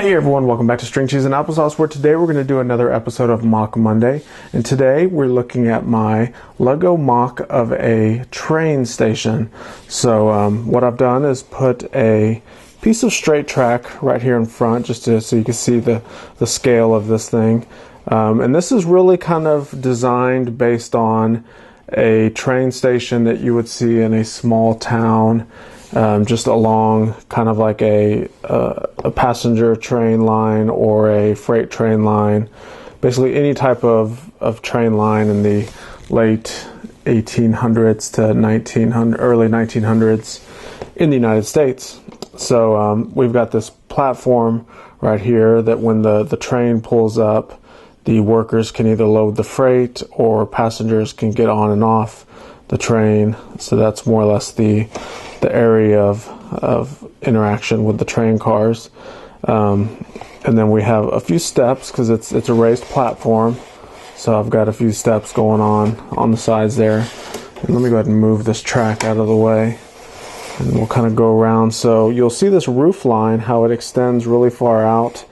Hey everyone, welcome back to String Cheese and Applesauce, where today we're going to do another episode of MOC Monday. And today we're looking at my Lego mock of a train station. So what I've done is put a piece of straight track right here in front, just so you can see the scale of this thing. And this is really kind of designed based on a train station that you would see in a small town. Just along kind of like a passenger train line or a freight train line, basically any type of train line in the late 1800s to early 1900s in the United States. So we've got this platform right here that when the train pulls up, the workers can either load the freight or passengers can get on and off the train. So that's more or less the area of interaction with the train cars. And then we have a few steps because it's a raised platform. So I've got a few steps going on the sides there. And let me go ahead and move this track out of the way. And we'll kind of go around. So you'll see this roof line, how it extends really far out.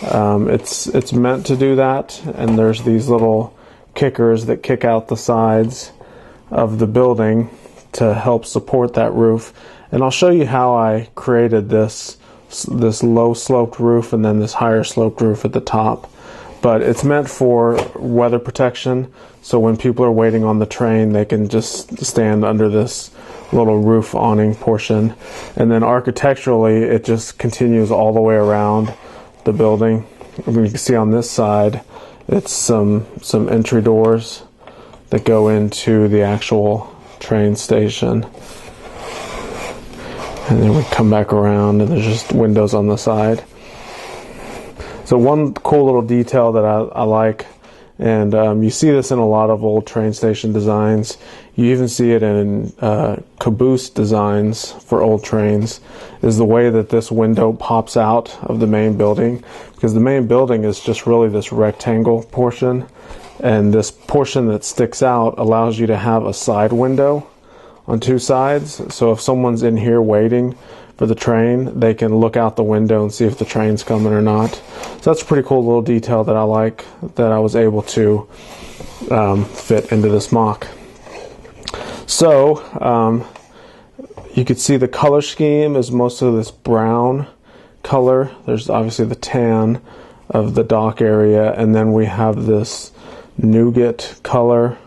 It's meant to do that. And there's these little kickers that kick out the sides of the building to help support that roof. And I'll show you how I created this low sloped roof and then this higher sloped roof at the top. But it's meant for weather protection, so when people are waiting on the train they can just stand under this little roof awning portion. And then architecturally it just continues all the way around the building. And you can see on this side it's some entry doors that go into the actual train station, and then we come back around and there's just windows on the side. So one cool little detail that I like, and you see this in a lot of old train station designs, you even see it in caboose designs for old trains, is the way that this window pops out of the main building, because the main building is just really this rectangle portion. And this portion that sticks out allows you to have a side window on two sides. So if someone's in here waiting for the train, they can look out the window and see if the train's coming or not. So that's a pretty cool little detail that I like, that I was able to fit into this mock. So you could see the color scheme is most of this brown color. There's obviously the tan of the dock area, and then we have this nougat color,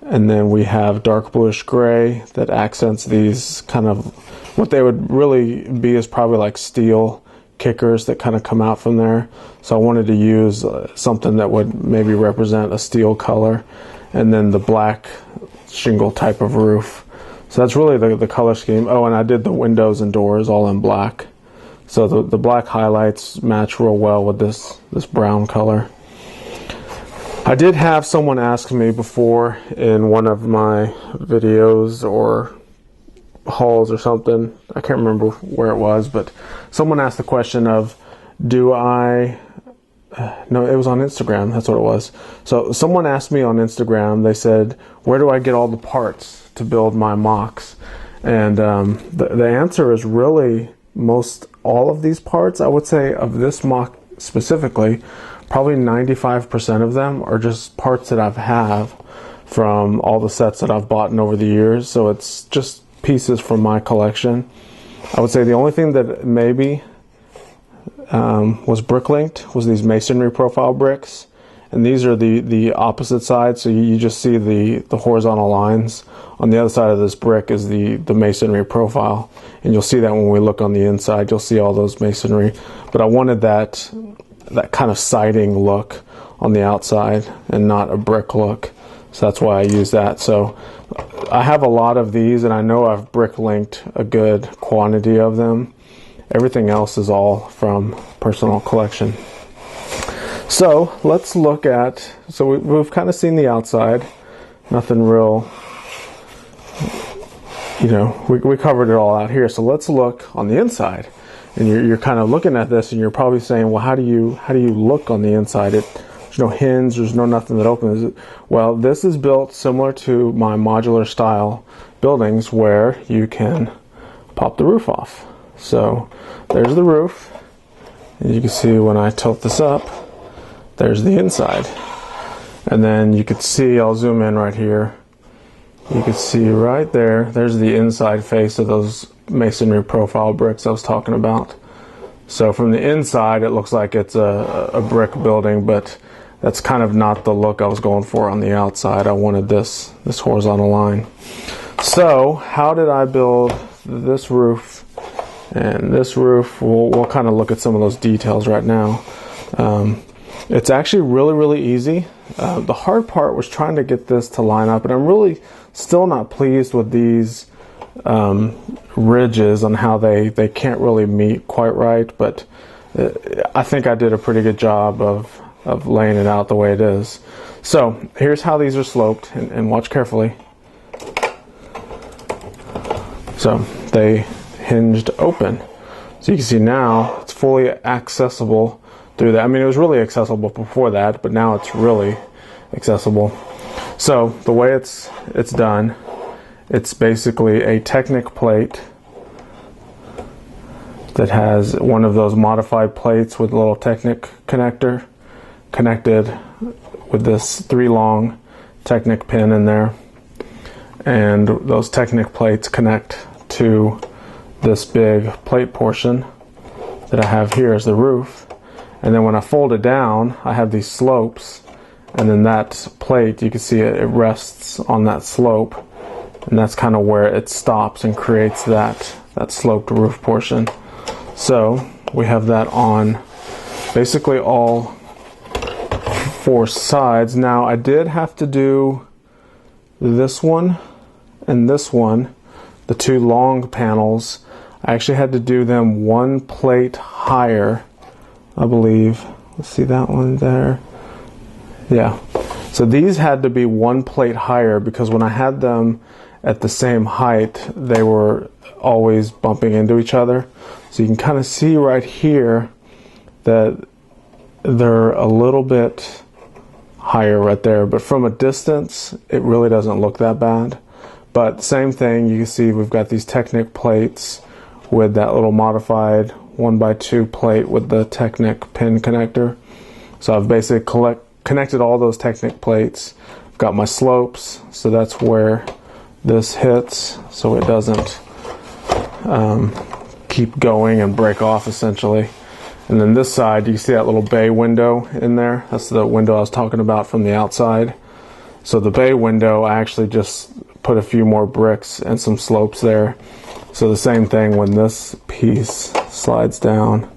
and then we have dark bluish gray that accents these kind of, what they would really be is probably like steel kickers that kind of come out from there. So I wanted to use something that would maybe represent a steel color, and then the black shingle type of roof. So that's really the color scheme. Oh, and I did the windows and doors all in black. So the black highlights match real well with this brown color. I did have someone ask me before in one of my videos or hauls or something, I can't remember where it was, but someone asked the question of, no, it was on Instagram, that's what it was. So someone asked me on Instagram, they said, where do I get all the parts to build my mocks? And the answer is really most all of these parts. I would say of this mock specifically, probably 95% of them are just parts that I've have from all the sets that I've bought over the years. So it's just pieces from my collection. I would say the only thing that maybe was brick linked was these masonry profile bricks. And these are the opposite side. So you just see the horizontal lines. On the other side of this brick is the masonry profile. And you'll see that when we look on the inside, you'll see all those masonry. But I wanted that kind of siding look on the outside and not a brick look, so that's why I use that. So I have a lot of these, and I know I've brick linked a good quantity of them. Everything else is all from personal collection. So let's look at, so we've kind of seen the outside, nothing real, we covered it all out here. So let's look on the inside. And you're kind of looking at this and you're probably saying, well, how do you look on the inside? There's no hinge, there's nothing that opens. Well, this is built similar to my modular style buildings where you can pop the roof off. So there's the roof. And you can see when I tilt this up, there's the inside. And then you could see, I'll zoom in right here. You can see right there, there's the inside face of those masonry profile bricks I was talking about. So from the inside, it looks like it's a brick building, but that's kind of not the look I was going for on the outside. I wanted this horizontal line. So how did I build this roof and this roof? We'll kind of look at some of those details right now. It's actually really easy. The hard part was trying to get this to line up, and I'm really still not pleased with these ridges on how they can't really meet quite right, but I think I did a pretty good job of laying it out the way it is. So here's how these are sloped, and watch carefully. So they hinged open. So you can see now it's fully accessible through that. I mean, it was really accessible before that, but now it's really accessible. So the way it's done, it's basically a Technic plate that has one of those modified plates with a little Technic connector connected with this 3 long Technic pin in there. And those Technic plates connect to this big plate portion that I have here as the roof. And then when I fold it down, I have these slopes, and then that plate, you can see it rests on that slope, and that's kind of where it stops and creates that sloped roof portion. So we have that on basically all 4 sides. Now I did have to do this one and this one, the 2 long panels. I actually had to do them 1 plate higher, I believe. Let's see that one there. Yeah. So these had to be 1 plate higher because when I had them at the same height, they were always bumping into each other. So you can kind of see right here that they're a little bit higher right there, but from a distance, it really doesn't look that bad. But same thing, you can see we've got these Technic plates with that little modified 1x2 plate with the Technic pin connector. So I've basically connected all those Technic plates. I've got my slopes, so that's where this hits, so it doesn't keep going and break off essentially. And then this side, you can see that little bay window in there. That's the window I was talking about from the outside. So the bay window, I actually just put a few more bricks and some slopes there. So the same thing when this piece slides down,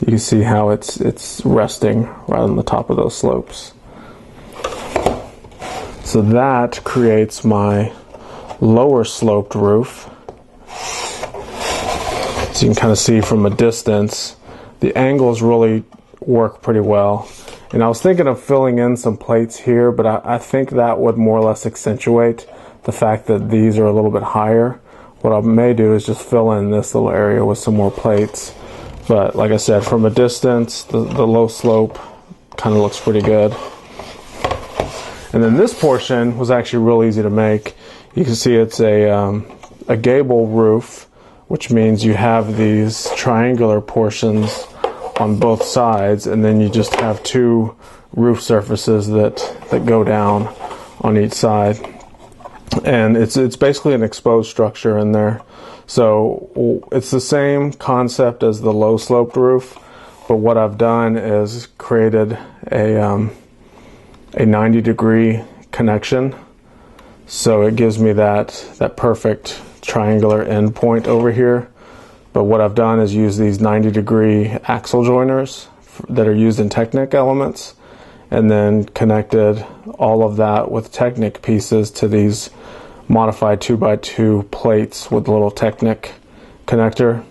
you can see how it's resting right on the top of those slopes. So that creates my lower sloped roof. So you can kind of see from a distance, the angles really work pretty well. And I was thinking of filling in some plates here, but I think that would more or less accentuate the fact that these are a little bit higher. What I may do is just fill in this little area with some more plates. But like I said, from a distance, the low slope kind of looks pretty good. And then this portion was actually real easy to make. You can see it's a gable roof, which means you have these triangular portions on both sides, and then you just have 2 roof surfaces that go down on each side. And it's basically an exposed structure in there. So it's the same concept as the low sloped roof, but what I've done is created a 90-degree connection. So it gives me that perfect triangular end point over here. But what I've done is use these 90-degree axle joiners that are used in Technic elements, and then connected all of that with Technic pieces to these modified 2x2 plates with a little Technic connector.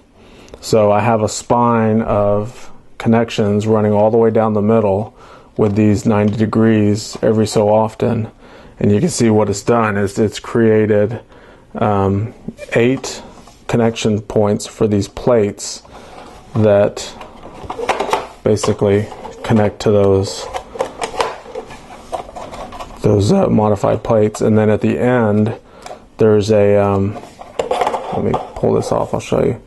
So I have a spine of connections running all the way down the middle with these 90 degrees every so often. And you can see what it's done is it's created 8 connection points for these plates that basically connect to those modified plates. And then at the end there's a let me pull this off, I'll show you.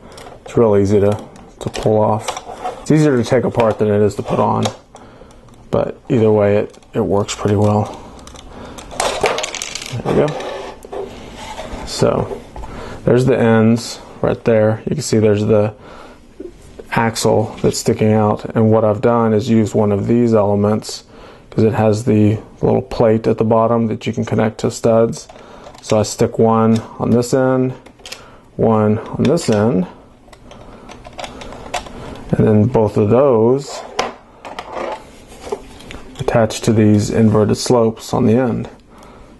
It's real easy to pull off. It's easier to take apart than it is to put on, but either way it works pretty well. There we go. So there's the ends right there. You can see there's the axle that's sticking out, and what I've done is use one of these elements because it has the little plate at the bottom that you can connect to studs. So I stick one on this end, one on this end, and then both of those attach to these inverted slopes on the end.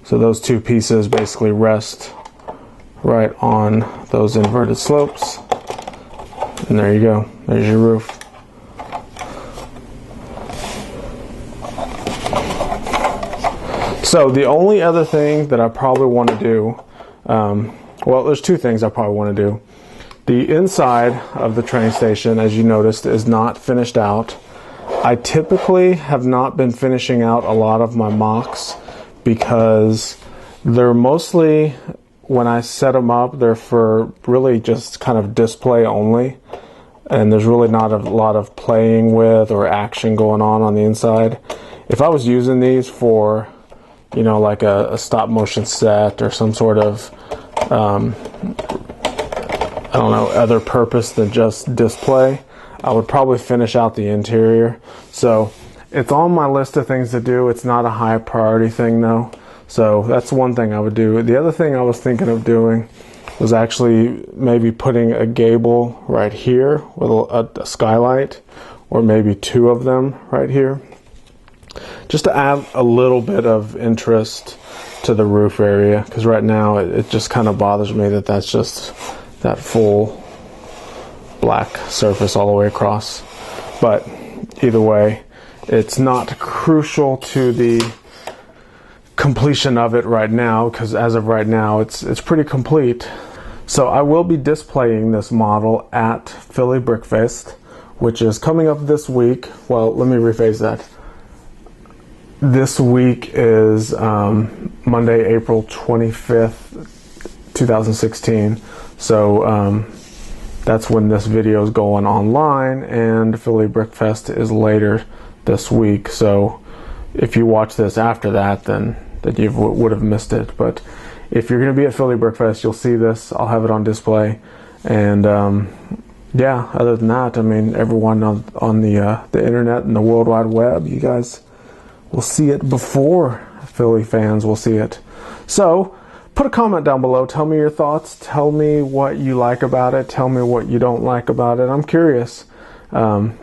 So those two pieces basically rest right on those inverted slopes, and there you go. There's your roof. So the only other thing that I probably want to do, well, there's two things I probably want to do. The inside of the train station, as you noticed, is not finished out. I typically have not been finishing out a lot of my MOCs because they're mostly, when I set them up, they're for really just kind of display only. And there's really not a lot of playing with or action going on the inside. If I was using these for, you know, like a stop motion set or some sort of, I don't know, other purpose than just display, I would probably finish out the interior. So it's on my list of things to do. It's not a high priority thing though. So that's one thing I would do. The other thing I was thinking of doing was actually maybe putting a gable right here with a skylight, or maybe two of them right here, just to add a little bit of interest to the roof area, because right now it just kind of bothers me that that's just that full black surface all the way across. But either way, it's not crucial to the completion of it right now, because as of right now it's pretty complete. So I will be displaying this model at Philly Brickfest, which is coming up this week. Well, let me rephrase that. This week is Monday, April 25th, 2016. So that's when this video is going online, and Philly Brickfest is later this week. So if you watch this after that, then you would have missed it. But if you're going to be at Philly Brickfest, you'll see this. I'll have it on display. And yeah, other than that, I mean, everyone on the internet and the World Wide Web, you guys will see it before Philly fans will see it. So put a comment down below. Tell me your thoughts. Tell me what you like about it. Tell me what you don't like about it. I'm curious. I'm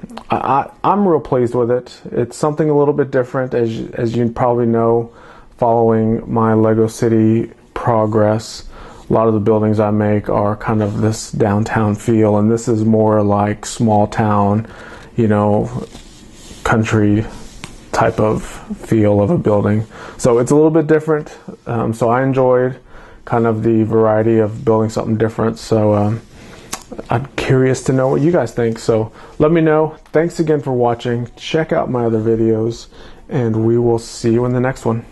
real pleased with it. It's something a little bit different, as you probably know, following my Lego City progress. A lot of the buildings I make are kind of this downtown feel, and this is more like small town, you know, country type of feel of a building. So it's a little bit different. So I enjoyed kind of the variety of building something different. So I'm curious to know what you guys think. So let me know. Thanks again for watching. Check out my other videos, and we will see you in the next one.